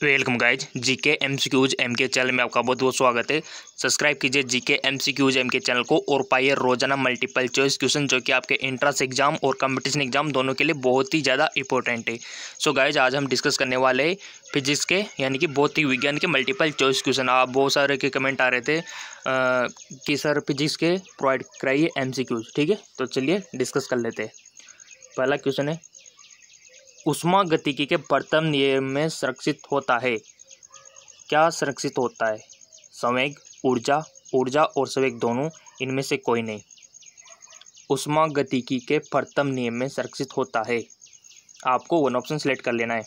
Welcome guys GK MCQs MK channel में आपका बहुत बहुत स्वागत है। सब्सक्राइब कीजिए जीके एमसीक्यूज एमके चैनल को और पाइए रोजाना मल्टीपल चॉइस क्वेश्चन जो कि आपके एंट्रेंस एग्जाम और कंपटीशन एग्जाम दोनों के लिए बहुत ही ज़्यादा इंपॉर्टेंट है। सो गाइज आज हम डिस्कस करने वाले हैं फिजिक्स के यानी कि भौतिक विज्ञान के मल्टीपल चॉइस क्वेश्चन। आप बहुत सारे के कमेंट आ रहे थे कि सर फिजिक्स के प्रोवाइड कराइए एमसीक्यूज। ठीक है, तो चलिए डिस्कस कर लेते हैं। पहला क्वेश्चन है, ऊष्मागतिकी के प्रथम नियम में संरक्षित होता है। क्या संरक्षित होता है? संवेग, ऊर्जा और संवेग दोनों, इनमें से कोई नहीं। ऊष्मागतिकी के प्रथम नियम में संरक्षित होता है। आपको वन ऑप्शन सेलेक्ट कर लेना है।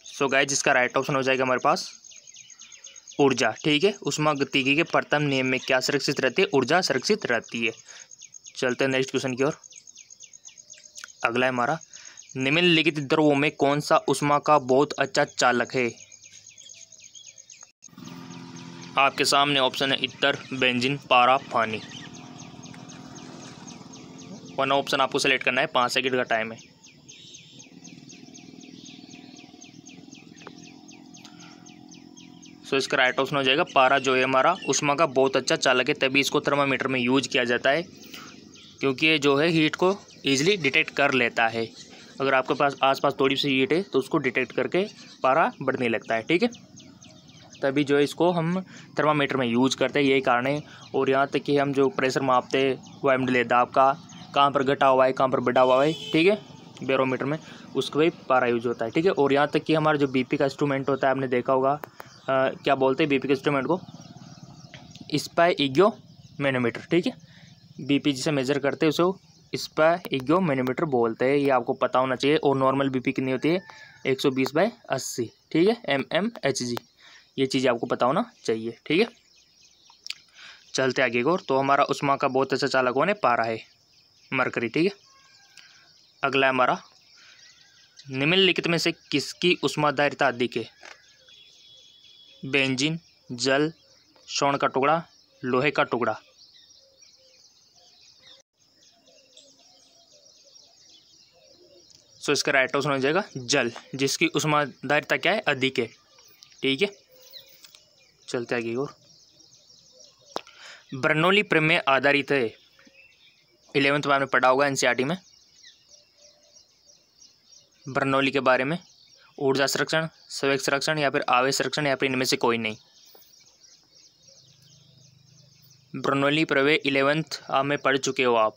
सो गाइस जिसका राइट ऑप्शन हो जाएगा हमारे पास ऊर्जा। ठीक है, ऊष्मागतिकी के प्रथम नियम में क्या सुरक्षित रहती है? ऊर्जा सुरक्षित रहती है। चलते हैं नेक्स्ट क्वेश्चन की ओर। अगला है हमारा, निम्नलिखित द्रवों में कौन सा ऊष्मा का बहुत अच्छा चालक है? आपके सामने ऑप्शन है इत्र, बेंजीन, पारा, पानी। वन ऑप्शन आपको सेलेक्ट करना है। 5 सेकंड का टाइम है। सो इसका राइट ऑप्शन हो जाएगा पारा, जो है हमारा ऊष्मा का बहुत अच्छा चालक है। तभी इसको थर्मामीटर में यूज किया जाता है, क्योंकि ये जो है हीट को ईजिली डिटेक्ट कर लेता है। अगर आपके पास आसपास थोड़ी सी हीट है तो उसको डिटेक्ट करके पारा बढ़ने लगता है। ठीक है, तभी जो है इसको हम थर्मामीटर में यूज करते हैं, यही कारण है। और यहाँ तक कि हम जो प्रेशर मापते हैं, वायुमंडलीय दाब का, कहाँ पर घटा हुआ है, कहाँ पर बढ़ा हुआ है, ठीक है, बैरोमीटर में, उसको भी पारा यूज होता है। ठीक है, और यहाँ तक कि हमारा जो बीपी का इंस्ट्रूमेंट होता है, आपने देखा होगा क्या बोलते हैं बीपी के इंस्ट्रूमेंट को? स्पाइगो मैनोमीटर। ठीक है, बीपी जिसे मेजर करते हैं उसे स्पाइगो मैनोमीटर बोलते हैं। ये आपको पता होना चाहिए। और नॉर्मल बीपी कितनी होती है? 120/80। ठीक है, mmHg। ये चीज़ आपको पता होना चाहिए। ठीक है, चलते आगे को। तो हमारा ऊष्मा का बहुत अच्छा चालक कौन है? पारा है, मरकरी। ठीक है, अगला है हमारा, निम्नलिखित में से किसकी ऊष्माधारिता अधिक है? बेंजीन, जल, स्वर्ण का टुकड़ा, लोहे का टुकड़ा। सो इसका राइट ऑप्शन हो जाएगा जल, जिसकी ऊष्माधारिता क्या है? अधिक है। ठीक है, चलते आगे और। बर्नौली प्रमेय आधारित है। 11th में आपने पढ़ा होगा एनसीईआरटी में बर्नौली के बारे में। ऊर्जा संरक्षण, संवेग संरक्षण, या फिर आवेश संरक्षण, या फिर इनमें से कोई नहीं। बर्नौली प्रमेय 11th में पढ़ चुके हो आप।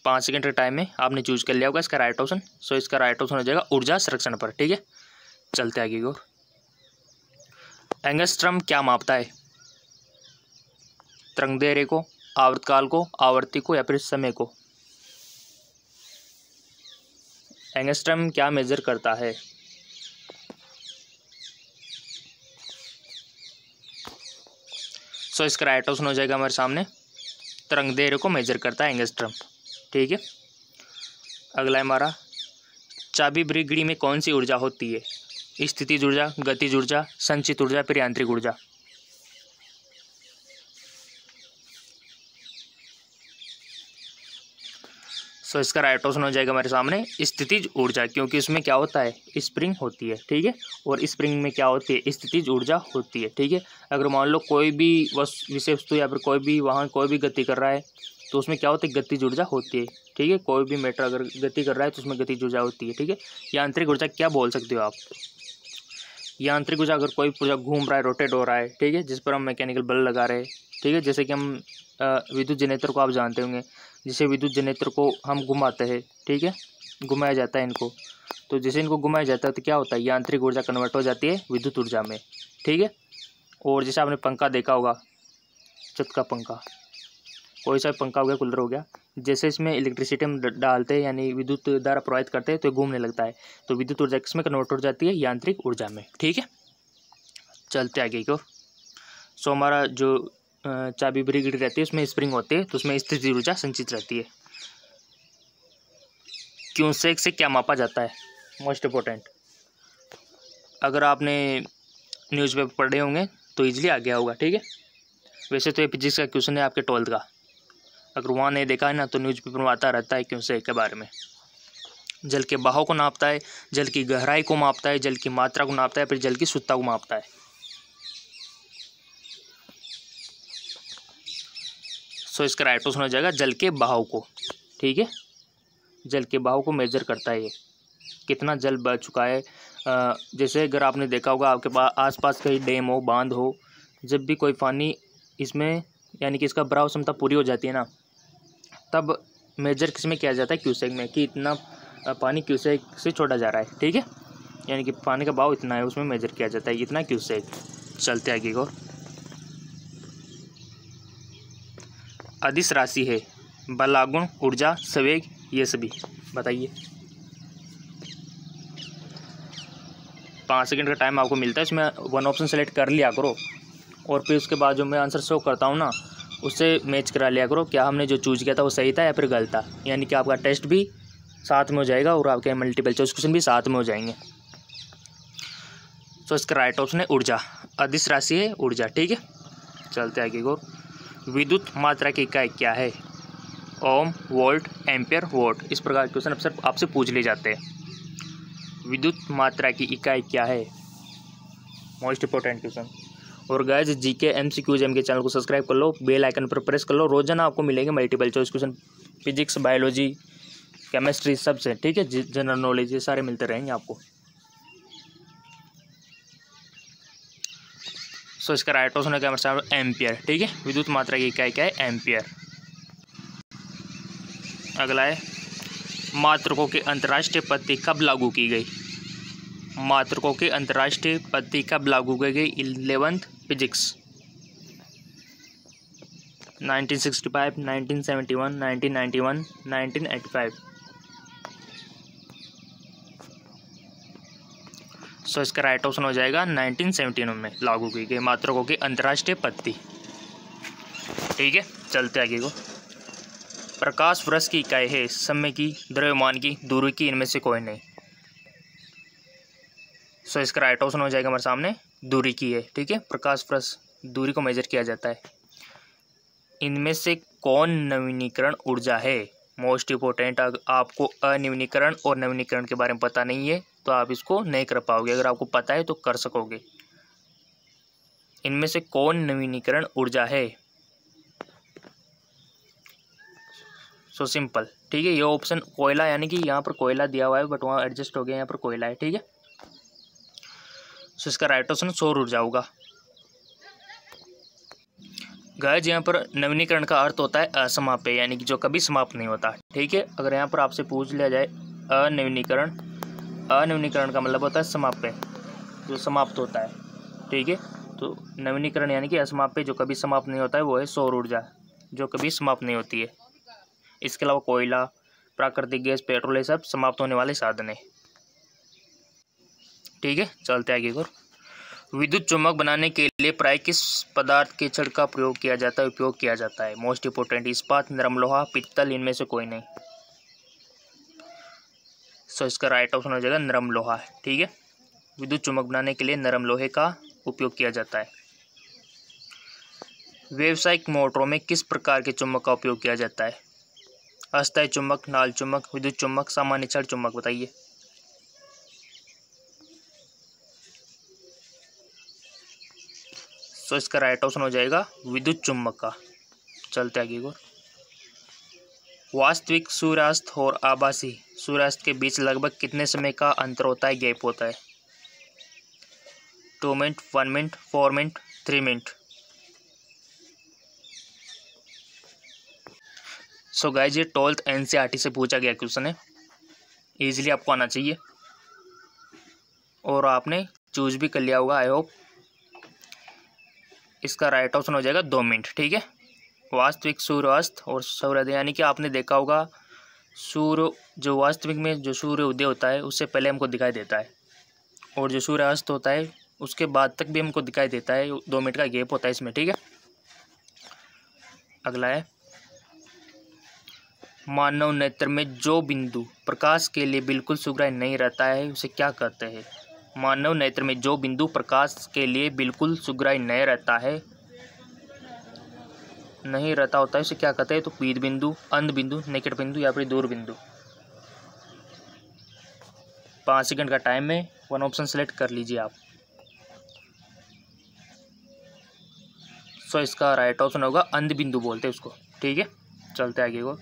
5 सेकंड का टाइम है, आपने चूज कर लिया होगा इसका राइट ऑप्शन। सो इसका राइट ऑप्शन हो जाएगा ऊर्जा संरक्षण पर। ठीक है, चलते आगे की ओर। एंगस्ट्रम क्या मापता है? तरंगदैर्घ्य को, आवर्तकाल को, आवर्ती को, या फिर समय को? एंगस्ट्रम क्या मेजर करता है? सो इसका राइट ऑप्शन हो जाएगा हमारे सामने तरंगदैर्घ्य को मेजर करता है एंगस्ट्रम। ठीक है, अगला है हमारा, चाबी ब्रिगेडी में कौन सी ऊर्जा होती है? स्थितिज ऊर्जा, गतिज ऊर्जा, संचित ऊर्जा, फिर यांत्रिक ऊर्जा? सो इसका राइट ऑप्शन हो जाएगा हमारे सामने स्थितिज ऊर्जा, क्योंकि उसमें क्या होता है? स्प्रिंग होती है। ठीक है, और स्प्रिंग में क्या होती है? स्थितिज ऊर्जा होती है। ठीक है, अगर मान लो कोई भी विषय वस्तु या फिर कोई भी वाहन कोई भी गति कर रहा है तो उसमें क्या होती है? गतिज ऊर्जा होती है। ठीक है, कोई भी मैटर अगर गति कर रहा है तो उसमें गतिज ऊर्जा होती है। ठीक है, यांत्रिक ऊर्जा क्या बोल सकते हो आप? यांत्रिक ऊर्जा अगर कोई पुर्जा घूम रहा है, रोटेट हो रहा है, ठीक है, जिस पर हम मैकेनिकल बल लगा रहे हैं, ठीक है, जैसे कि हम विद्युत जनरेटर को आप जानते होंगे, जिसे विद्युत जनरेटर को हम घुमाते हैं, ठीक है, घुमाया जाता है इनको, तो जैसे इनको घुमाया जाता है तो क्या होता है? यांत्रिक ऊर्जा कन्वर्ट हो जाती है विद्युत ऊर्जा में। ठीक है, और जैसे आपने पंखा देखा होगा, छत का पंखा, कोई सा पंखा हो गया, कूलर हो गया, जैसे इसमें इलेक्ट्रिसिटी हम डालते हैं यानी विद्युत द्वारा प्रवाहित करते हैं तो घूमने लगता है, तो विद्युत ऊर्जा किसमें कन्वर्ट हो जाती है? यांत्रिक ऊर्जा में। ठीक है, चलते आगे की ओर। सो हमारा जो चाबी ब्रिगेडी रहती है उसमें स्प्रिंग होती है, तो उसमें स्थिति ऊर्जा संचित रहती है। क्यूसेक से क्या मापा जाता है? मोस्ट इम्पोर्टेंट, अगर आपने न्यूज़पेपर पढ़े होंगे तो ईजिली आ गया होगा। ठीक है, वैसे तो ये फिजिक्स का क्वेश्चन है आपके 12th का, अगर वहाँ नहीं देखा है ना तो न्यूज़पेपर में आता रहता है क्वेश्चन के बारे में। जल के बहाव को नापता है, जल की गहराई को मापता है, जल की मात्रा को नापता है, फिर जल की शुद्धता को मापता है। सो इसका राइट ऑप्शन हो जाएगा जल के बहाव को। ठीक है, जल के बहाव को मेजर करता है ये, कितना जल बह चुका है। जैसे अगर आपने देखा होगा आपके पास आसपास कहीं डैम हो, बांध हो, जब भी कोई पानी इसमें यानी कि इसका बहाव क्षमता पूरी हो जाती है ना, तब मेजर किस में किया जाता है, क्यूसेक में, कि इतना पानी क्यूसेक से छोड़ा जा रहा है। ठीक है, यानी कि पानी का बहाव इतना है, उसमें मेजर किया जाता है इतना क्यूसेक। चलते आगे को, अदिश राशि है, बलागुण, ऊर्जा, संवेग, ये सभी बताइए। 5 सेकंड का टाइम आपको मिलता है, इसमें वन ऑप्शन सेलेक्ट कर लिया करो और फिर उसके बाद जो मैं आंसर शो करता हूँ ना उससे मैच करा लिया करो, क्या हमने जो चूज किया था वो सही था या फिर गलत था। यानी कि आपका टेस्ट भी साथ में हो जाएगा और आपके मल्टीपल चॉइस क्वेश्चन भी साथ में हो जाएंगे। तो इसका राइट ऑप्शन है ऊर्जा, अदिश राशि है ऊर्जा। ठीक है, चलते आगे को, विद्युत मात्रा की इकाई क्या है, ओम, वोल्ट, एम्पियर, वोट। इस प्रकार के क्वेश्चन अक्सर आपसे पूछ ले जाते हैं। विद्युत मात्रा की इकाई क्या है, मोस्ट इंपॉर्टेंट क्वेश्चन। और गाइस जीके एमसीक्यूज एम के चैनल को सब्सक्राइब कर लो, बेल आइकन पर प्रेस कर लो, रोजाना आपको मिलेंगे multiple choice question, physics, biology, chemistry सबसे। ठीक है, जनरल नॉलेज, ये सारे मिलते रहेंगे आपको। सो इसका राइट ऑप्शन है क्या मतलब एम्पियर। ठीक है, विद्युत मात्रा की इकाई क्या है, एम्पियर। अगला है, मात्रकों की अंतर्राष्ट्रीय पद्धति कब लागू की गई, मात्रकों की अंतर्राष्ट्रीय पद्धति कब लागू की गई, 11th फिजिक्स, 1965, 1971, 1991, 1985। सो इसका राइट ऑप्शन हो जाएगा 1971 में लागू की गई मात्रकों की अंतर्राष्ट्रीय पद्धति। ठीक है, चलते आगे को, प्रकाश वर्ष की इकाई है, समय की, द्रव्यमान की, दूरी की, इनमें से कोई नहीं। सो इसका राइट ऑप्शन हो जाएगा हमारे सामने दूरी की है। ठीक है, प्रकाश वर्ष दूरी को मेजर किया जाता है। इनमें से कौन नवीनीकरण ऊर्जा है, मोस्ट इंपॉर्टेंट। आपको अनवीनीकरण और नवीनीकरण के बारे में पता नहीं है तो आप इसको नहीं कर पाओगे, अगर आपको पता है तो कर सकोगे। इनमें से कौन नवीनीकरण ऊर्जा है, सो सिंपल। ठीक है, ये ऑप्शन कोयला, यानी कि यहाँ पर कोयला दिया हुआ है बट वहाँ एडजस्ट हो गया, यहाँ पर कोयला है। ठीक है, सो इसका राइट ऑप्शन सौर ऊर्जा होगा। गाइस यहाँ पर नवीनीकरण का अर्थ होता है असमाप्य, यानी कि जो कभी समाप्त नहीं होता। ठीक है, अगर यहाँ पर आपसे पूछ लिया जाए अनवीनीकरण, अनवीनीकरण का मतलब होता है समाप्य, जो समाप्त होता है। ठीक है, तो नवीनीकरण यानी कि असमाप्य, जो कभी समाप्त नहीं होता है, वो है सौर ऊर्जा, जो कभी समाप्त नहीं होती है। इसके अलावा कोयला, प्राकृतिक गैस, पेट्रोल, ये सब समाप्त होने वाले साधन है। ठीक है, चलते आगे को, विद्युत चुम्बक बनाने के लिए प्राय किस पदार्थ के छड़ का प्रयोग किया जाता है, उपयोग किया जाता है, मोस्ट इंपोर्टेंट। इस्पात, नरम लोहा, पित्तल, इनमें से कोई नहीं। सो इसका राइट ऑप्शन हो जाएगा नरम लोहा। ठीक है, विद्युत चुम्बक बनाने के लिए नरम लोहे का उपयोग किया जाता है। व्यावसायिक मोटरों में किस प्रकार के चुम्बक का उपयोग किया जाता है, अस्थायी चुम्बक, नाल चुम्बक, विद्युत चुम्बक, सामान्य छड़ चुम्बक, बताइए। सो इसका राइट ऑप्शन हो जाएगा विद्युत चुम्बक का। चलते आगे को, वास्तविक सूर्यास्त और आभासी सूर्यास्त के बीच लगभग कितने समय का अंतर होता है, गैप होता है, 2 minute, 1 minute, 4 minute, 3 minute. So guys ये 12th NCERT से पूछा गया क्वेश्चन है, ईजिली आपको आना चाहिए और आपने चूज भी कर लिया होगा, आई होप। इसका राइट ऑप्शन हो जाएगा 2 मिनट। ठीक है, वास्तविक सूर्यास्त और सूर्योदय, यानी कि आपने देखा होगा सूर्य, जो वास्तविक में जो सूर्य उदय होता है उससे पहले हमको दिखाई देता है, और जो सूर्यास्त होता है उसके बाद तक भी हमको दिखाई देता है, 2 मिनट का गैप होता है इसमें। ठीक है, अगला है, मानव नेत्र में जो बिंदु प्रकाश के लिए बिल्कुल सुग्राह्य नहीं रहता है उसे क्या कहते हैं, मानव नेत्र में जो बिंदु प्रकाश के लिए बिल्कुल सुग्राह्य नहीं रहता है नहीं रहता होता है इसे क्या कहते हैं, तो पीध बिंदु, अंध बिंदु, निकट बिंदु या फिर दूर बिंदु। 5 सेकंड का टाइम है, वन ऑप्शन सेलेक्ट कर लीजिए आप। सो इसका राइट ऑप्शन होगा अंध बिंदु बोलते हैं उसको, ठीक है। चलते आगे को।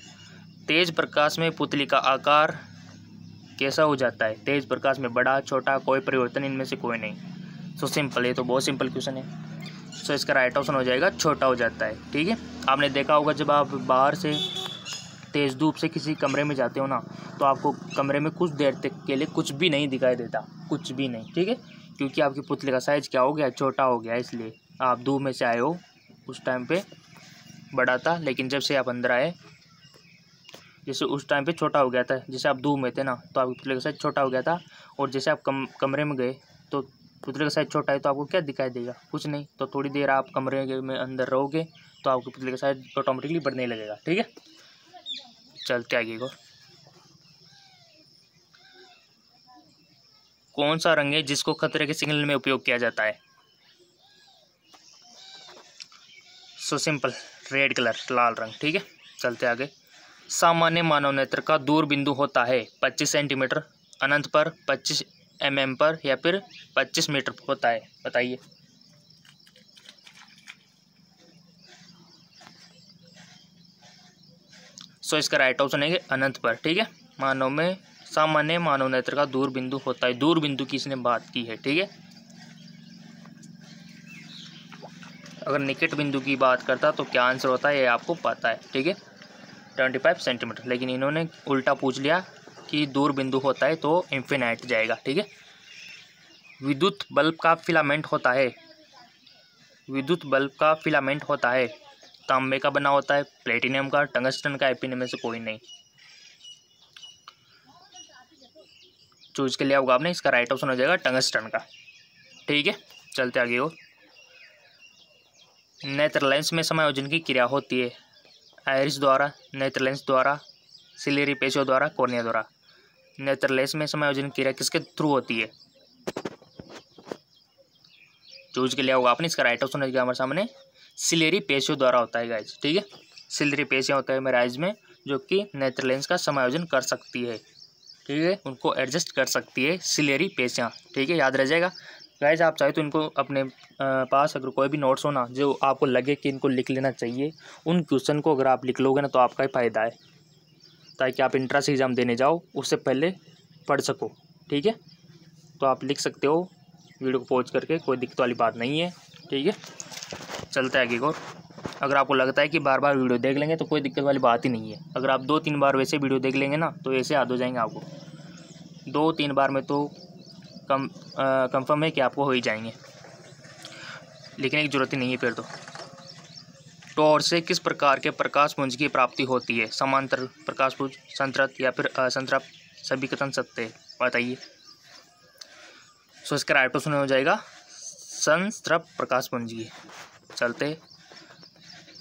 तेज प्रकाश में पुतली का आकार कैसा हो जाता है? तेज प्रकाश में बड़ा, छोटा, कोई परिवर्तन इनमें से कोई नहीं। सो सिंपल, ये तो बहुत सिंपल क्वेश्चन है। सो इसका राइट ऑप्शन हो जाएगा छोटा हो जाता है, ठीक है। आपने देखा होगा जब आप बाहर से तेज़ धूप से किसी कमरे में जाते हो ना, तो आपको कमरे में कुछ देर तक के लिए कुछ भी नहीं दिखाई देता, कुछ भी नहीं, ठीक है, क्योंकि आपकी पुतले का साइज़ क्या हो गया, छोटा हो गया। इसलिए आप धूप में से आए हो उस टाइम पे बड़ा था, लेकिन जब से आप अंदर आए जैसे उस टाइम पे छोटा हो गया था। जैसे आप धूप में थे ना, तो आपकी पुतले का साइज छोटा हो गया था, और जैसे आप कमरे में गए तो पुतले का साइज छोटा है, तो आपको क्या दिखाई देगा, कुछ नहीं। तो थोड़ी देर आप कमरे में अंदर रहोगे तो आपके पुतले का साइज ऑटोमेटिकली बढ़ने लगेगा, ठीक है। चलते आगे को। कौन सा रंग है जिसको खतरे के सिग्नल में उपयोग किया जाता है? सो सिंपल, रेड कलर, लाल रंग, ठीक है। चलते आगे। सामान्य मानव नेत्र का दूर बिंदु होता है 25 सेंटीमीटर, अनंत पर 25 mm पर, या फिर 25 मीटर होता है, बताइए। सो इसका राइट ऑप्शन है अनंत पर, ठीक है। सामान्य मानव नेत्र का दूर बिंदु होता है, दूर बिंदु की इसने बात की है, ठीक है। अगर निकट बिंदु की बात करता तो क्या आंसर होता है, ये आपको पता है, ठीक है, 25 सेंटीमीटर। लेकिन इन्होंने उल्टा पूछ लिया कि दूर बिंदु होता है तो इन्फिनाइट जाएगा, ठीक है। विद्युत बल्ब का फिलामेंट होता है, विद्युत बल्ब का फिलामेंट होता है तांबे का बना होता है, प्लेटिनियम का, टंगस्टन का, इनमें में से कोई नहीं। चूज के लिया होगा आपने, इसका राइट ऑप्शन हो जाएगा टंगस्टन का, ठीक है। चलते आगे हो। नेत्र लेंस में समायोजन की क्रिया होती है आयरिस द्वारा, नेत्र लेंस द्वारा, सिलेरी पेशियों द्वारा, कॉर्निया द्वारा। नेत्र लेंस में समायोजन की क्रिया किसके थ्रू होती है? चूज के लिया होगा आपने, इसका राइट ऑप्शन हो जाएगा हमारे सामने सिलेरी पेशियों द्वारा होता है गाइस, ठीक है। सिलेरी पेशियाँ होता है मेरे आइज में, जो कि नेत्र लेंस का समायोजन कर सकती है, ठीक है, उनको एडजस्ट कर सकती है सिलेरी पेशियाँ, ठीक है, याद रह जाएगा गाइस। आप चाहे तो इनको अपने पास अगर कोई भी नोट्स हो ना, जो आपको लगे कि इनको लिख लेना चाहिए, उन क्वेश्चन को अगर आप लिख लोगे ना तो आपका ही फ़ायदा है, ताकि आप इंट्रेंस एग्ज़ाम देने जाओ उससे पहले पढ़ सको, ठीक है। तो आप लिख सकते हो वीडियो को पॉज करके, कोई दिक्कत वाली बात नहीं है, ठीक है। चलते आगे को। अगर आपको लगता है कि बार बार वीडियो देख लेंगे तो कोई दिक्कत वाली बात ही नहीं है। अगर आप 2-3 बार वैसे वीडियो देख लेंगे ना तो ऐसे याद हो जाएंगे आपको, 2-3 बार में तो कंफर्म है कि आपको हो ही जाएंगे, लिखने की ज़रूरत ही नहीं है फिर तो। टॉर्च से किस प्रकार के प्रकाश पुंज की प्राप्ति होती है? समांतर प्रकाश पुंज, संतृप्त या फिर असंतृप्त, सभी कथन सत्य है, बताइए। सो इसका राइट ऑप्शन हो जाएगा संतृप्त प्रकाश पुंज की। चलते।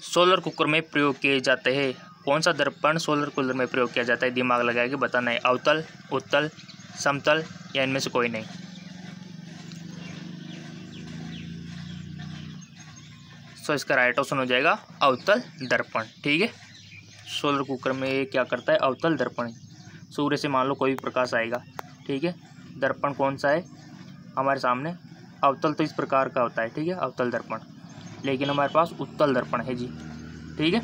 सोलर कुकर में प्रयोग किए जाते हैं कौन सा दर्पण सोलर कुकर में प्रयोग किया जाता है? दिमाग लगा के बताना है, अवतल, उत्तल, समतल या इनमें से कोई नहीं। सो इसका राइट ऑप्शन हो जाएगा अवतल दर्पण, ठीक है। सोलर कुकर में क्या करता है? अवतल दर्पण। सूर्य से मान लो कोई भी प्रकाश आएगा, ठीक है, दर्पण कौन सा है हमारे सामने? अवतल तो इस प्रकार का होता है, ठीक है, अवतल दर्पण। लेकिन हमारे पास उत्तल दर्पण है जी, ठीक है।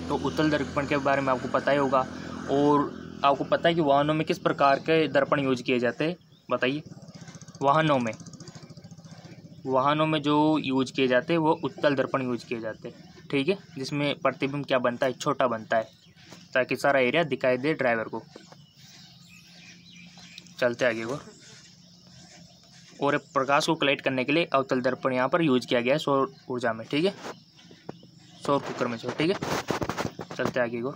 तो उत्तल दर्पण के बारे में आपको पता ही होगा, और आपको पता है कि वाहनों में किस प्रकार के दर्पण यूज किए जाते हैं, बताइए। वाहनों में जो यूज किए जाते हैं वो उत्तल दर्पण यूज किए जाते हैं, ठीक है, जिसमें प्रतिबिंब क्या बनता है? छोटा बनता है, ताकि सारा एरिया दिखाई दे ड्राइवर को। चलते आगे को। और प्रकाश को कलेक्ट करने के लिए अवतल दर्पण यहाँ पर यूज किया गया है सौर ऊर्जा में, ठीक है, सौर कुकर में, ठीक है। चलते आगे को।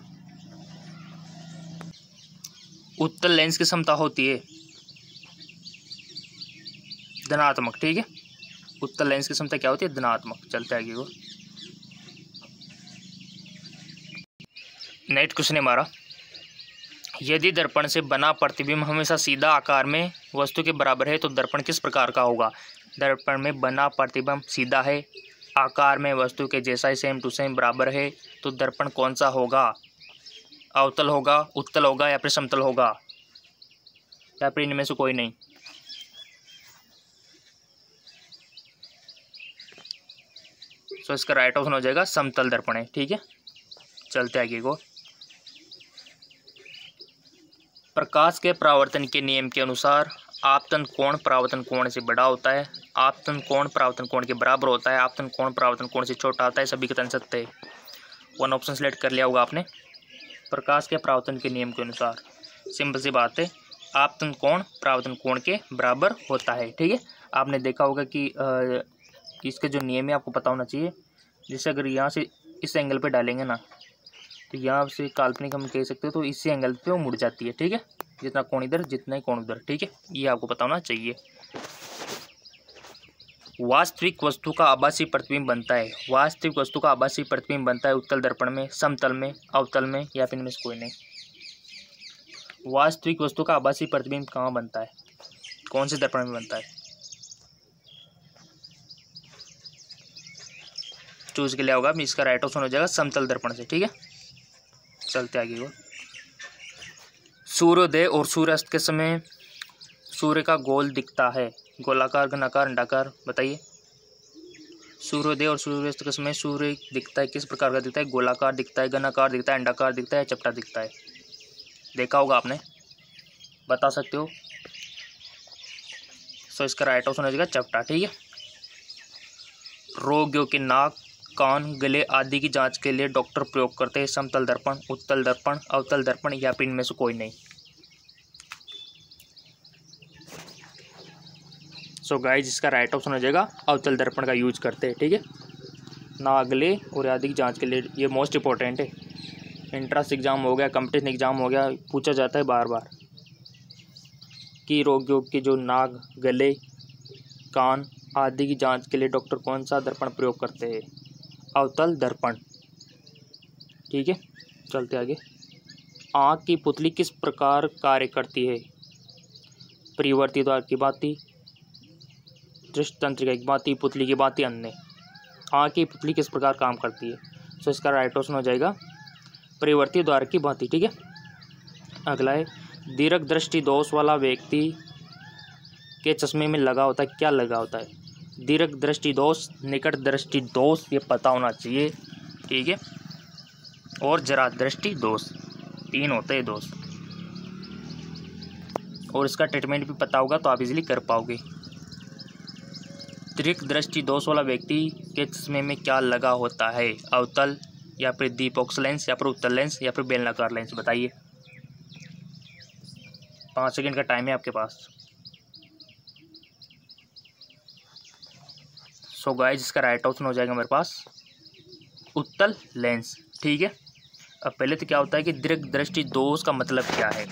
उत्तल लेंस की क्षमता होती है धनात्मक, ठीक है, उत्तल लेंस की क्षमता क्या होती है? धनात्मक। चलते आगे को। नेक्स्ट क्वेश्चन है हमारा, यदि दर्पण से बना प्रतिबिंब हमेशा सीधा आकार में वस्तु के बराबर है तो दर्पण किस प्रकार का होगा? दर्पण में बना प्रतिबिंब सीधा है, आकार में वस्तु के जैसा ही सेम टू सेम बराबर है तो दर्पण कौन सा होगा? अवतल होगा, उत्तल होगा या फिर समतल होगा, या फिर इनमें से कोई नहीं? तो इसका राइट ऑप्शन हो जाएगा समतल दर्पण है। ठीक है, चलते आगे को। प्रकाश के परावर्तन के नियम के अनुसार आपतन कोण परावर्तन कोण से बड़ा होता है, आपतन कोण परावर्तन कोण के बराबर होता है, आपतन कोण परावर्तन कोण से छोटा होता है। सभी कथन सत्य है। वन ऑप्शन सेलेक्ट कर लिया होगा आपने। प्रकाश के परावर्तन के नियम के अनुसार सिंपल सी बात है, आपतन कोण परावर्तन कोण के बराबर होता है। ठीक है, आपने देखा होगा कि इसके जो नियम है आपको पता होना चाहिए। जैसे अगर यहाँ से इस एंगल पे डालेंगे ना, तो यहाँ से काल्पनिक हम कह सकते हो, तो इसी एंगल पे वो मुड़ जाती है। ठीक है, जितना कोण इधर जितना ही कोण उधर। ठीक है, ये आपको पता होना चाहिए। वास्तविक वस्तु का आभासी प्रतिबिंब बनता है, वास्तविक वस्तु का आभासी प्रतिबिंब बनता है उत्तल दर्पण में, समतल में, अवतल में, या फिर इनमें से कोई नहीं। वास्तविक वस्तु का आभासी प्रतिबिंब कहाँ बनता है, कौन से दर्पण में बनता है? चूज के लिया होगा। इसका राइट ऑप्शन हो जाएगा समतल दर्पण से। ठीक है, चलते आगे को। सूर्योदय और सूर्यास्त के समय सूर्य का गोल दिखता है, गोलाकार, घनाकार, अंडाकार, बताइए। सूर्योदय और सूर्यास्त के समय सूर्य दिखता है, किस प्रकार का दिखता है? गोलाकार दिखता है, घनाकार दिखता है, अंडाकार दिखता है, चपटा दिखता है? देखा होगा आपने, बता सकते हो। सो इसका राइट ऑप्शन हो जाएगा चपटा। ठीक है, रोगियों के नाक, कान, गले आदि की जांच के लिए डॉक्टर प्रयोग करते हैं समतल दर्पण, उत्तल दर्पण, अवतल दर्पण, या फिर इनमें से कोई नहीं। सो गाइस, इसका राइट ऑप्शन हो जाएगा अवतल दर्पण का यूज करते हैं। ठीक है, नाक, गले और आदि की जांच के लिए, ये मोस्ट इंपॉर्टेंट है। एंट्रेंस एग्जाम हो गया, कॉम्पिटिशन एग्जाम हो गया, पूछा जाता है बार बार कि रोगियों के जो नाक, गले, कान आदि की जांच के लिए डॉक्टर कौन सा दर्पण प्रयोग करते हैं? अवतल दर्पण। ठीक है, चलते आगे। आँख की पुतली किस प्रकार कार्य करती है? परिवर्ती द्वार की भांति, दृष्टि तंत्रिका की भांति, पुतली की भांति, अन्य। आँख की पुतली किस प्रकार काम करती है? तो इसका राइट ऑप्शन हो जाएगा परिवर्ती द्वार की भांति। ठीक है, अगला है, दीर्घ दृष्टि दोष वाला व्यक्ति के चश्मे में लगा होता है, क्या लगा होता है? दीर्घ दृष्टि दोष, निकट दृष्टि दोष, ये पता होना चाहिए। ठीक है, और जरा दृष्टि दोष, 3 होते हैं दोष, और इसका ट्रीटमेंट भी पता होगा तो आप इजीली कर पाओगे। दीर्घ दृष्टि दोष वाला व्यक्ति के चश्मे में क्या लगा होता है? अवतल, या फिर दीपोक्स लेंस, या फिर उत्तल लेंस, या फिर बेलनाकार लेंस, बताइए। 5 सेकंड का टाइम है आपके पास। सो गाइस, इसका राइट ऑप्शन हो जाएगा मेरे पास उत्तल लेंस। ठीक है, अब पहले तो क्या होता है कि दीर्घ दृष्टि दोष का मतलब क्या है?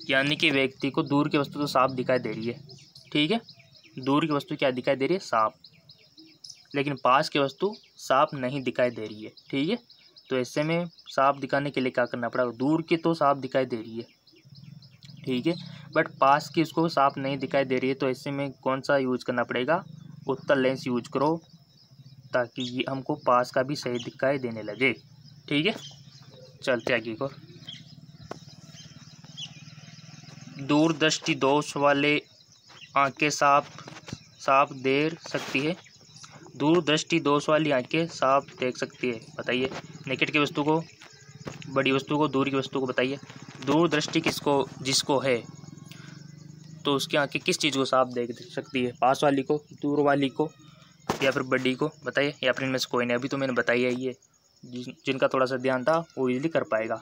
यानी कि व्यक्ति को दूर की वस्तु तो साफ दिखाई दे रही है। ठीक है, दूर की वस्तु क्या दिखाई दे रही है? साफ, लेकिन पास की वस्तु साफ नहीं दिखाई दे रही है। ठीक है, तो ऐसे में साफ दिखाने के लिए क्या करना पड़ेगा? दूर की तो साफ दिखाई दे रही है, ठीक है, बट पास की उसको साफ नहीं दिखाई दे रही है, तो ऐसे में कौन सा यूज करना पड़ेगा? उत्तल लेंस यूज करो, ताकि ये हमको पास का भी सही दिखाई देने लगे। ठीक है, चलते आगे को। दूरदृष्टि दोष वाले आंखें साफ देख सकती है, दूरदृष्टि दोष वाली आंखें साफ देख सकती है, बताइए। निकट की वस्तु को, बड़ी वस्तु को, दूर की वस्तु को, बताइए। दूरदृष्टि किसको, जिसको है, तो उसकी आंखें किस चीज़ को साफ देख सकती है? पास वाली को, दूर वाली को, या फिर बड़ी को, बताइए। या फिर इनमें से कोई नहीं। अभी तो मैंने बताया ही है, जिनका थोड़ा सा ध्यान था वो इजीली कर पाएगा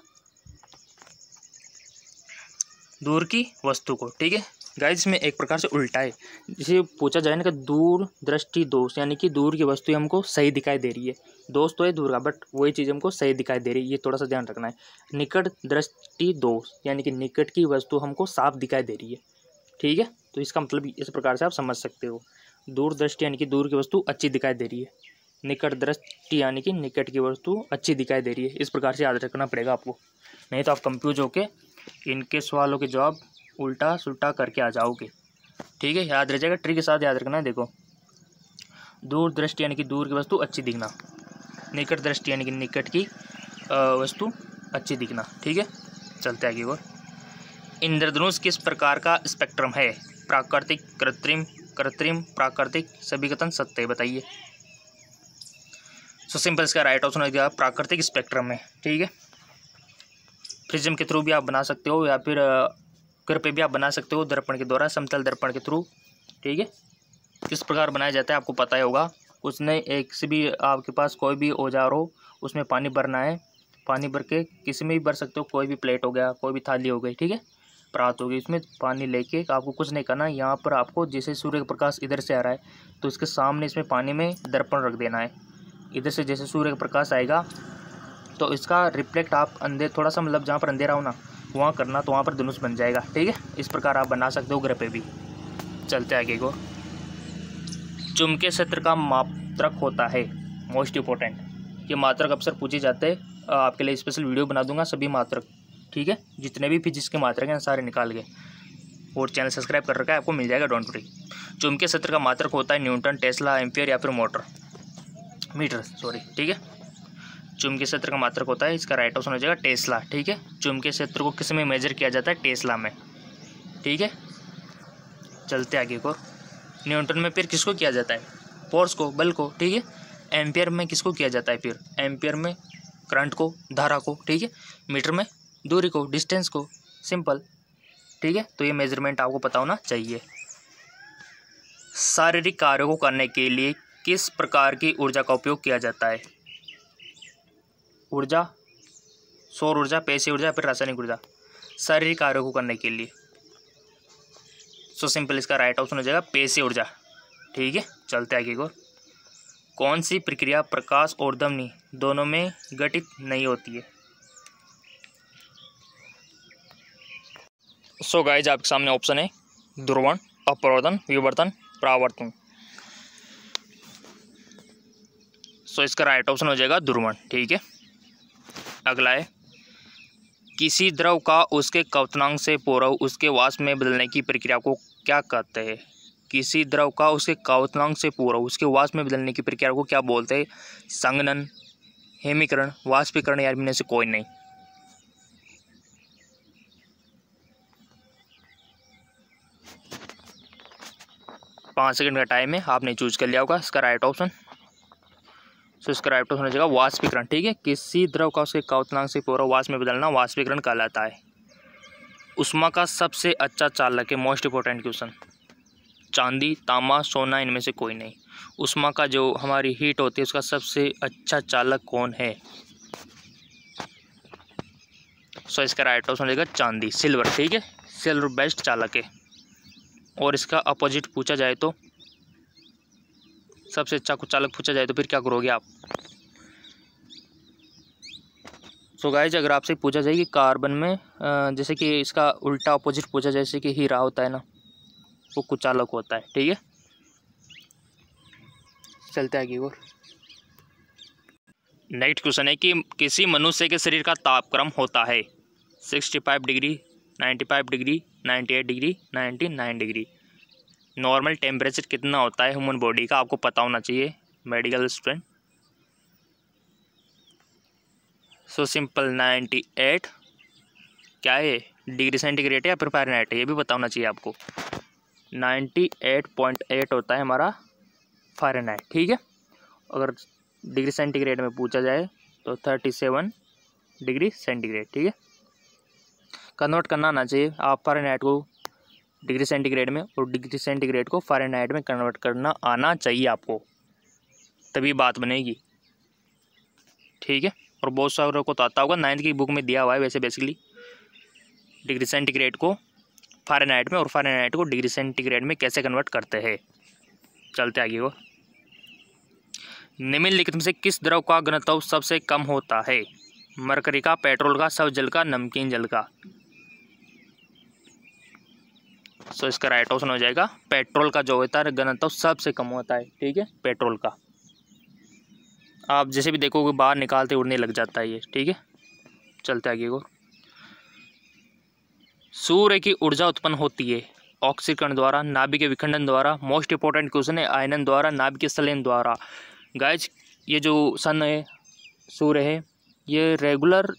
दूर की वस्तु को। ठीक है गाइस, इसमें एक प्रकार से उल्टा है। जिसे पूछा जाए ना कि दूर दृष्टि दोष, यानी कि दूर की वस्तु हमको सही दिखाई दे रही है। दोष तो है दूर का, बट वही चीज़ हमको सही दिखाई दे रही है, ये थोड़ा सा ध्यान रखना है। निकट दृष्टि दोष, यानी कि निकट की वस्तु हमको साफ दिखाई दे रही है। ठीक है, तो इसका मतलब इस प्रकार से आप समझ सकते हो। दूर दृष्टि यानी कि दूर की वस्तु अच्छी दिखाई दे रही है, निकट दृष्टि यानी कि निकट की वस्तु अच्छी दिखाई दे रही है। इस प्रकार से याद रखना पड़ेगा आपको, नहीं तो आप कंफ्यूज होके इनके सवालों के जवाब उल्टा सुल्टा करके आ जाओगे। ठीक है, याद रह जाएगा, ट्रिक के साथ याद रखना है। देखो, दूर दृष्टि यानी कि दूर की वस्तु अच्छी दिखना, निकट दृष्टि यानी कि निकट की वस्तु अच्छी दिखना। ठीक है, चलते आगे और इंद्रधनुष किस प्रकार का स्पेक्ट्रम है? प्राकृतिक, कृत्रिम, कृत्रिम, प्राकृतिक, सभी कथन सत्य है, बताइए। सो सिंपल इसका राइट ऑप्शन हो गया प्राकृतिक स्पेक्ट्रम है। ठीक है, प्रिज्म के थ्रू भी आप बना सकते हो या फिर कर पे भी आप बना सकते हो, दर्पण के द्वारा, समतल दर्पण के थ्रू। ठीक है, किस प्रकार बनाया जाता है आपको पता ही होगा। उसने एक से भी आपके पास कोई भी औजार हो, उसमें पानी भरना है, पानी भर के किसी में भी भर सकते हो, कोई भी प्लेट हो गया, कोई भी थाली हो गई, ठीक है, परात हो गई, उसमें पानी लेके आपको कुछ नहीं करना। यहाँ पर आपको जैसे सूर्य का प्रकाश इधर से आ रहा है तो इसके सामने इसमें पानी में दर्पण रख देना है। इधर से जैसे सूर्य का प्रकाश आएगा तो इसका रिफ्लेक्ट आप थोड़ा सा मतलब जहाँ पर अंधेरा हो ना वहाँ करना, तो वहाँ पर धनुष बन जाएगा। ठीक है, इस प्रकार आप बना सकते हो ग्रह पे भी। चलते आगे को, चुंबकीय क्षेत्र का मात्रक होता है, मोस्ट इंपॉर्टेंट, ये मात्रक अक्सर पूछे जाते हैं। आपके लिए स्पेशल वीडियो बना दूंगा सभी मात्रक। ठीक है, जितने भी फिजिक्स के मात्रक हैं सारे निकाल के, और चैनल सब्सक्राइब कर रखा है, आपको मिल जाएगा, डोंट वरी। चुंबकीय क्षेत्र का मात्रक होता है न्यूटन, टेस्ला, एम्पियर या फिर मीटर। ठीक है, चुंबकीय क्षेत्र का मात्रक होता है, इसका राइट ऑप्शन हो जाएगा टेस्ला। ठीक है, चुंबकीय क्षेत्र को किस में मेजर किया जाता है? टेस्ला में। ठीक है, चलते आगे को, न्यूटन में फिर किसको किया जाता है? फोर्स को, बल को। ठीक है, एम्पियर में किसको किया जाता है? फिर एम्पियर में करंट को, धारा को। ठीक है, मीटर में दूरी को, डिस्टेंस को, सिंपल। ठीक है, तो ये मेजरमेंट आपको पता होना चाहिए। शारीरिक कार्यों को करने के लिए किस प्रकार की ऊर्जा का उपयोग किया जाता है? ऊर्जा, सौर ऊर्जा, पेशीय ऊर्जा, फिर रासायनिक ऊर्जा, शारीरिक कार्यों को करने के लिए। सो सिंपल इसका राइट ऑप्शन हो जाएगा पेशीय ऊर्जा। ठीक है, चलते आगे को, कौन सी प्रक्रिया प्रकाश और ध्वनि दोनों में घटित नहीं होती है? सो गाइज आपके सामने ऑप्शन है ध्रुवण, अपवर्तन, विवर्तन, परावर्तन। सो इसका राइट ऑप्शन हो जाएगा ध्रुवण। ठीक है, अगला है, किसी द्रव का उसके क्वथनांक से पूर्व उसके वाष्प में बदलने की प्रक्रिया को क्या कहते हैं? किसी द्रव का उसके क्वथनांक से पूर्व उसके वाष्प में बदलने की प्रक्रिया को क्या बोलते हैं? संघनन, हेमीकरण, वाष्पीकरण या इनमें से कोई नहीं। पाँच सेकंड का टाइम है, आपने चूज कर लिया होगा इसका राइट ऑप्शन। सो इसका राइट ऑप्शन हो जाएगा वाष्पीकरण। ठीक है, किसी द्रव का उसके क्वथनांक से पूर्व वाष्प में बदलना वाष्पीकरण कहलाता है। उष्मा का सबसे अच्छा चालक है, मोस्ट इंपॉर्टेंट क्वेश्चन, चांदी, तांबा, सोना, इनमें से कोई नहीं। उष्मा का जो हमारी हीट होती है उसका सबसे अच्छा चालक कौन है? सो इसका राइट ऑप्शन हो जाएगा चांदी, सिल्वर। ठीक है, सिल्वर बेस्ट चालक है। और इसका अपोजिट पूछा जाए तो, सबसे अच्छा कुछ चालक पूछा जाए तो फिर क्या करोगे आप? सो गाइज अगर आपसे पूछा जाए कि कार्बन में जैसे कि इसका उल्टा अपोजिट पूछा जाए, जैसे कि हीरा होता है ना, वो कुछ चालक होता है। ठीक है, चलते आगे और नेक्स्ट क्वेश्चन है कि किसी मनुष्य के शरीर का तापक्रम होता है 65 degree, 95 degree, 98 degree, 99 degree. Normal temperature कितना होता है ह्यूमन बॉडी का, आपको पता होना चाहिए, मेडिकल स्टूडेंट। सो सिंपल 98 क्या है, डिग्री सेंटीग्रेड या फिर फ़ारेनहाइट है, ये भी पता होना चाहिए आपको। 98.8 होता है हमारा फ़ारेनहाइट। ठीक है, अगर डिग्री सेंटीग्रेड में पूछा जाए तो 37 डिग्री सेंटीग्रेड। ठीक है, कन्वर्ट करना आना चाहिए आप फ़ारेनहाइट को डिग्री सेंटीग्रेड में, और डिग्री सेंटीग्रेड को फ़ारेनहाइट में कन्वर्ट करना आना चाहिए आपको, तभी बात बनेगी। ठीक है, और बहुत सारों को तो आता होगा, 9th की बुक में दिया हुआ है वैसे बेसिकली, डिग्री सेंटीग्रेड को फ़ारेनहाइट में और फ़ारेनहाइट को डिग्री सेंटीग्रेड में कैसे कन्वर्ट करते हैं। चलते आगे को, निम्नलिखित में से किस द्रव का घनत्व सबसे कम होता है? मरकरी का, पेट्रोल का, सब जल का, नमकीन जल का। सो इसका राइट ऑप्शन हो जाएगा पेट्रोल का, जो होता है घनत्व सबसे कम होता है। ठीक है, पेट्रोल का। आप जैसे भी देखोगे बाहर निकालते उड़ने लग जाता है ये। ठीक है, चलते आगे को, सूर्य की ऊर्जा उत्पन्न होती है ऑक्सीकरण द्वारा, नाभिकीय विखंडन द्वारा, मोस्ट इंपॉर्टेंट क्वेश्चन है आयनन द्वारा, नाभिकीय संलयन द्वारा। गाइज ये जो सन है, सूर्य है, ये रेगुलर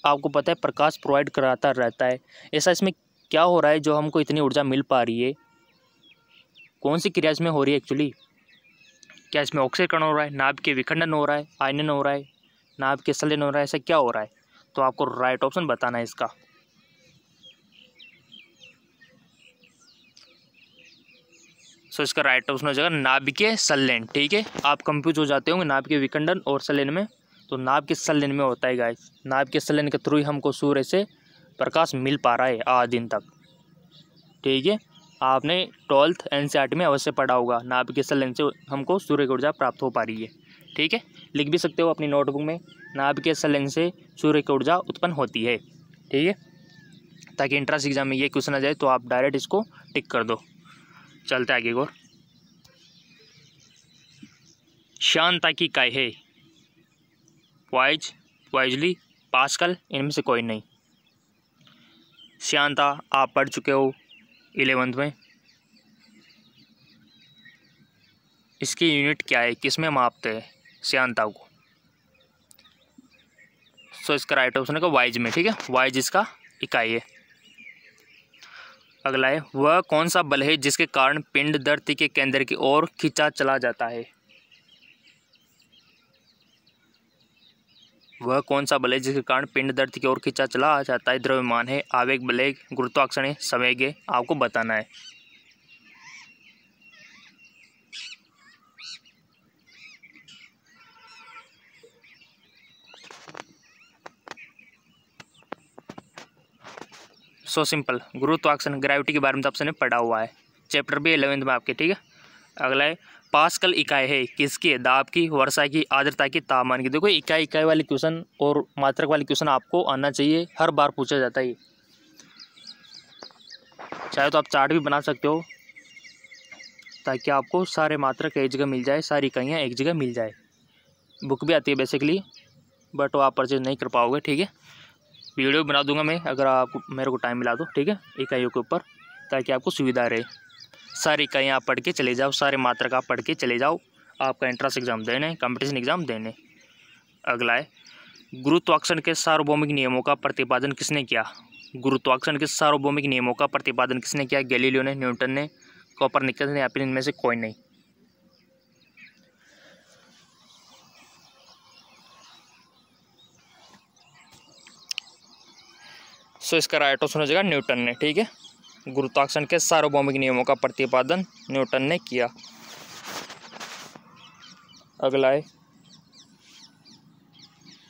आपको पता है प्रकाश प्रोवाइड कराता रहता है। ऐसा इसमें क्या हो रहा है जो हमको इतनी ऊर्जा मिल पा रही है? कौन सी क्रिया इसमें हो रही है एक्चुअली? क्या इसमें ऑक्सीकरण हो रहा है, नाभिकीय विखंडन हो रहा है, आयनन हो रहा है, नाभिकीय संलयन हो रहा है, ऐसा क्या हो रहा है? तो आपको राइट ऑप्शन बताना है इसका। सो इसका राइट ऑप्शन हो जाएगा नाभिकीय संलयन। ठीक है, आप कंफ्यूज हो जाते होंगे नाभिकीय विखंडन और संलयन में, तो नाभिकीय संलयन में होता है गाइस। नाभिकीय संलयन के थ्रू ही हमको सूर्य से प्रकाश मिल पा रहा है आज दिन तक। ठीक है, आपने 12th NCERT में अवश्य पढ़ा होगा, नाभिकीय संलयन से हमको सूर्य की ऊर्जा प्राप्त हो पा रही है। ठीक है, लिख भी सकते हो अपनी नोटबुक में, नाभिकीय संलयन से सूर्य की ऊर्जा उत्पन्न होती है। ठीक है, ताकि एंट्रेंस एग्जाम में ये क्वेश्चन आ जाए तो आप डायरेक्ट इसको टिक कर दो। चलते आगे और, श्यानता की इकाई है वाइजली, पास्कल, इनमें से कोई नहीं। श्यानता आप पढ़ चुके हो 11th में। इसकी यूनिट क्या है, किस में मापते हैं श्यानता को? सो इसका राइट ऑप्शन है वाइज में। ठीक है, वाइज इसका इकाई है। अगला है, वह कौन सा बल है जिसके कारण पिंड धरती के केंद्र की ओर खींचा चला जाता है? वह कौन सा बल है जिसके कारण पिंड धरती की ओर खींचा चला जाता है? द्रव्यमान है, आवेग बल है, गुरुत्वाकर्षण है, संवेग है, आपको बताना है। सो सिंपल, गुरुत्वाकर्षण, ग्रेविटी के बारे में तो आपने पढ़ा हुआ है, चैप्टर भी 11th में आपके। ठीक है, अगला है, पास्कल इकाई है किसकी? दाब की, वर्षा की, आर्द्रता की, तापमान की। देखो इकाई वाले क्वेश्चन और मात्रक वाले क्वेश्चन आपको आना चाहिए, हर बार पूछा जाता है। चाहे तो आप चार्ट भी बना सकते हो ताकि आपको सारे मात्रक एक जगह मिल जाए, सारी इकाइयाँ एक जगह मिल जाए। बुक भी आती है बेसिकली, बट वो आप परचेज नहीं कर पाओगे। ठीक है, वीडियो बना दूंगा मैं अगर आप मेरे को टाइम मिला दो। ठीक है, इकाइयों के ऊपर, ताकि आपको सुविधा रहे। सारी इकाइयाँ आप पढ़ के चले जाओ, सारे मात्रक आप पढ़ के चले जाओ, आपका एंट्रेंस एग्जाम देने, कंपटीशन एग्जाम देने। अगला है, गुरुत्वाकर्षण के सार्वभौमिक नियमों का प्रतिपादन किसने किया? गुरुत्वाकर्षण के सार्वभौमिक नियमों का प्रतिपादन किसने किया? गैलीलियो ने, न्यूटन ने, कोपरनिकस ने, या फिर इनमें से कोई नहीं। सो इसका राइट ऑप्शन हो जाएगा न्यूटन ने। ठीक है, गुरुत्वाकर्षण के सार्वभौमिक नियमों का प्रतिपादन न्यूटन ने किया। अगला है,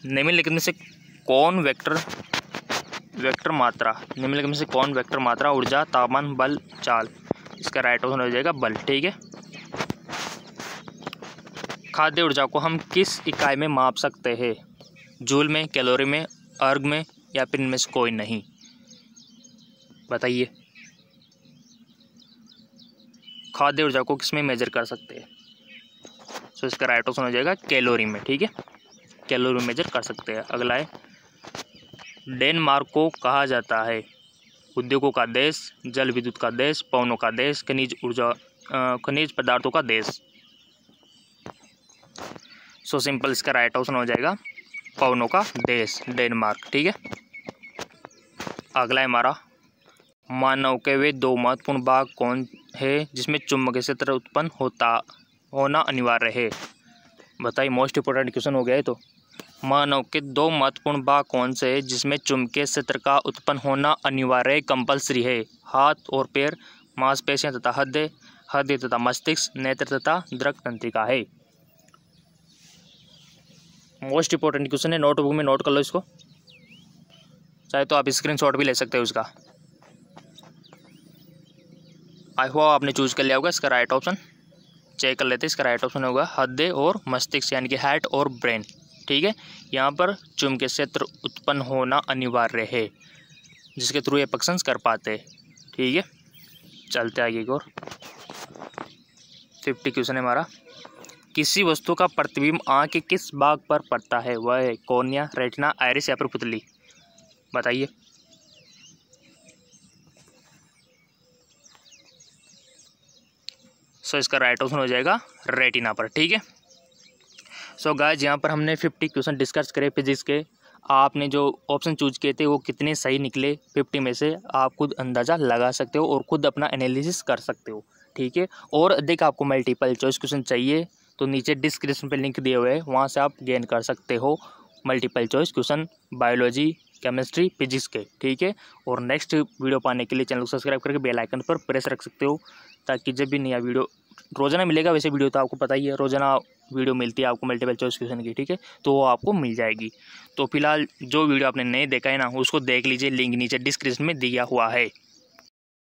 निम्नलिखित में से कौन वेक्टर मात्रा, निम्नलिखित में से कौन वेक्टर मात्रा, ऊर्जा, तापमान, बल, चाल? इसका राइट ऑप्शन हो जाएगा बल। ठीक है, खाद्य ऊर्जा को हम किस इकाई में माप सकते हैं? जूल में, कैलोरी में, अर्ग में, या फिर इनमें से कोई नहीं? बताइए, खाद्य ऊर्जा को किस में मेजर कर सकते हैं? सो इसका राइट ऑप्शन हो जाएगा कैलोरी में। ठीक है, कैलोरी में मेजर कर सकते हैं। अगला है, डेनमार्क को कहा जाता है उद्योगों का देश, जल विद्युत का देश, पवनों का देश, खनिज पदार्थों का देश। सो सिंपल, इसका राइट ऑप्शन हो जाएगा पवनों का देश, डेनमार्क। ठीक है, अगला है हमारा, मानव के वे दो महत्वपूर्ण भाग कौन है जिसमें चुंबकीय क्षेत्र उत्पन्न होना अनिवार्य है? बताइए, मोस्ट इंपोर्टेंट क्वेश्चन हो गया है। तो मानव के दो महत्वपूर्ण भाग कौन से है जिसमें चुंबकीय क्षेत्र का उत्पन्न होना अनिवार्य, कंपल्सरी है? हाथ और पैर, मांसपेशियां तथा हृदय तथा मस्तिष्क, नेत्र तथा दृक तंत्रिका है। मोस्ट इंपोर्टेंट क्वेश्चन है, नोटबुक में नोट कर लो इसको, चाहे तो आप स्क्रीनशॉट भी ले सकते हो उसका। आई होप आपने चूज कर लिया होगा इसका राइट ऑप्शन। चेक कर लेते हैं, इसका राइट ऑप्शन होगा हृदय और मस्तिष्क, यानी कि हार्ट और ब्रेन। ठीक है, यहाँ पर चुंबकीय क्षेत्र उत्पन्न होना अनिवार्य है, जिसके थ्रू ये फंक्शंस कर पाते हैं। ठीक है, चलते आगे और 50 क्वेश्चन है हमारा, किसी वस्तु का प्रतिबिंब आँख के किस भाग पर पड़ता है? वह है कॉर्निया, रेटिना, आइरिस या फिर पुतली? बताइए, सो इसका राइट ऑप्शन हो जाएगा रेटिना पर, ठीक है। सो गाइस यहाँ पर हमने 50 क्वेश्चन डिस्कस करे फिजिक्स के। आपने जो ऑप्शन चूज किए थे वो कितने सही निकले 50 में से आप खुद अंदाज़ा लगा सकते हो और खुद अपना एनालिसिस कर सकते हो, ठीक है। और अधिक आपको मल्टीपल चॉइस क्वेश्चन चाहिए तो नीचे डिस्क्रिप्शन पे लिंक दिए हुए हैं, वहाँ से आप गेन कर सकते हो multiple choice question biology, chemistry, physics के, ठीक है। और नेक्स्ट वीडियो पाने के लिए चैनल को सब्सक्राइब करके बेल आइकन पर प्रेस रख सकते हो, ताकि जब भी नया वीडियो रोज़ाना मिलेगा, वैसे वीडियो तो आपको पता ही है रोज़ाना वीडियो मिलती है आपको मल्टीपल चॉइस क्वेश्चन की, ठीक है, तो वो आपको मिल जाएगी। तो फिलहाल जो वीडियो आपने नहीं देखा है ना, उसको देख लीजिए, लिंक नीचे डिस्क्रिप्शन में दिया हुआ है।